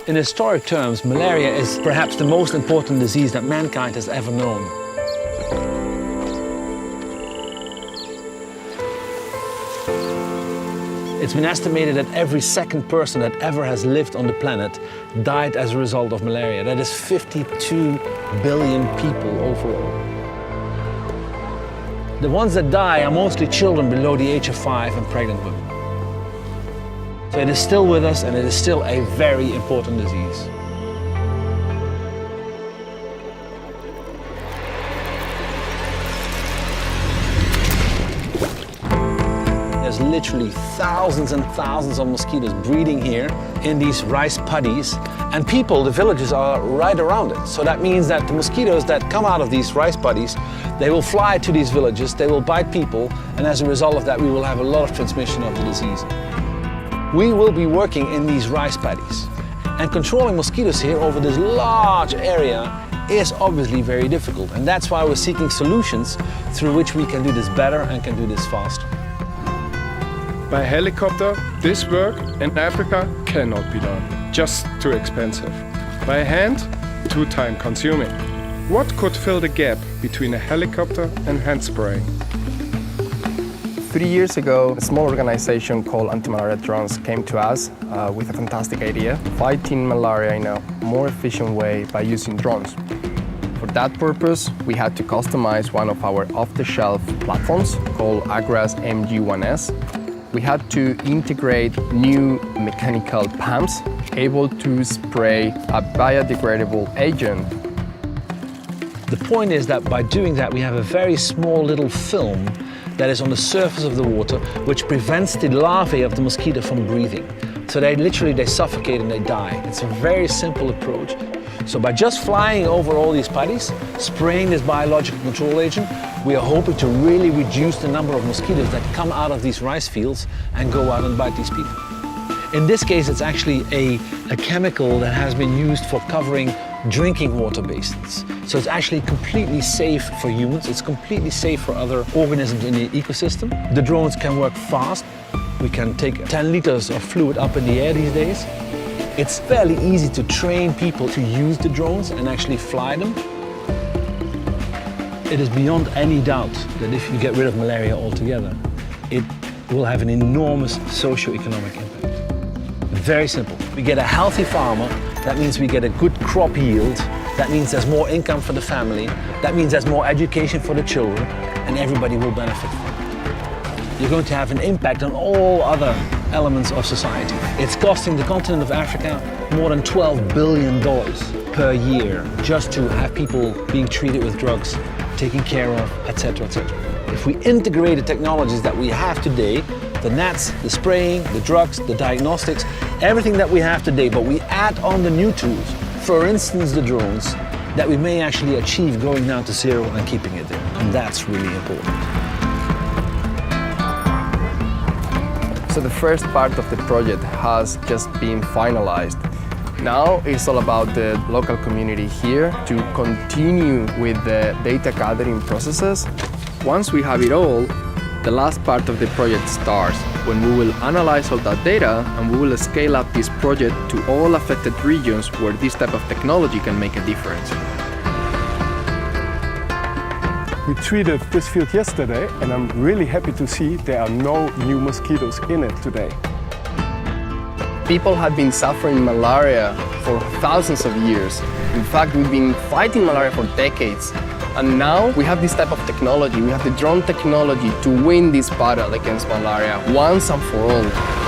In historic terms, malaria is perhaps the most important disease that mankind has ever known. It's been estimated that every second person that ever has lived on the planet died as a result of malaria. That is 52 billion people overall. The ones that die are mostly children below the age of 5 and pregnant women. So it is still with us, and it is still a very important disease. There's literally thousands and thousands of mosquitoes breeding here in these rice paddies, and people, the villagers, are right around it. So that means that the mosquitoes that come out of these rice paddies, they will fly to these villages, they will bite people, and as a result of that we will have a lot of transmission of the disease. We will be working in these rice paddies, and controlling mosquitoes here over this large area is obviously very difficult, and that's why we're seeking solutions through which we can do this better and can do this faster. By helicopter, this work in Africa cannot be done. Just too expensive. By hand, too time consuming. What could fill the gap between a helicopter and hand spraying? 3 years ago, a small organization called Anti-Malaria Drones came to us with a fantastic idea, fighting malaria in a more efficient way by using drones. For that purpose, we had to customize one of our off-the-shelf platforms called Agras MG1S. We had to integrate new mechanical pumps able to spray a biodegradable agent. The point is that by doing that, we have a very small little film that is on the surface of the water, which prevents the larvae of the mosquito from breathing. So they suffocate and they die. It's a very simple approach. So by just flying over all these paddies, spraying this biological control agent, we are hoping to really reduce the number of mosquitoes that come out of these rice fields and go out and bite these people. In this case, it's actually a chemical that has been used for covering drinking water basins. So it's actually completely safe for humans, it's completely safe for other organisms in the ecosystem. The drones can work fast. We can take 10 liters of fluid up in the air these days. It's fairly easy to train people to use the drones and actually fly them. It is beyond any doubt that if you get rid of malaria altogether, it will have an enormous socio-economic impact. Very simple. We get a healthy farmer, that means we get a good crop yield, that means there's more income for the family, that means there's more education for the children, and everybody will benefit from it. You're going to have an impact on all other elements of society. It's costing the continent of Africa more than $12 billion per year just to have people being treated with drugs, taken care of, etc., etc. If we integrate the technologies that we have today, the nets, the spraying, the drugs, the diagnostics, everything that we have today, but we add on the new tools, for instance the drones, that we may actually achieve going down to zero and keeping it there. And that's really important. So the first part of the project has just been finalized. Now it's all about the local community here to continue with the data gathering processes. Once we have it all, the last part of the project starts, when we will analyze all that data and we will scale up this project to all affected regions where this type of technology can make a difference. We treated this field yesterday, and I'm really happy to see there are no new mosquitoes in it today. People have been suffering malaria for thousands of years. In fact, we've been fighting malaria for decades. And now we have this type of technology, we have the drone technology to win this battle against malaria once and for all.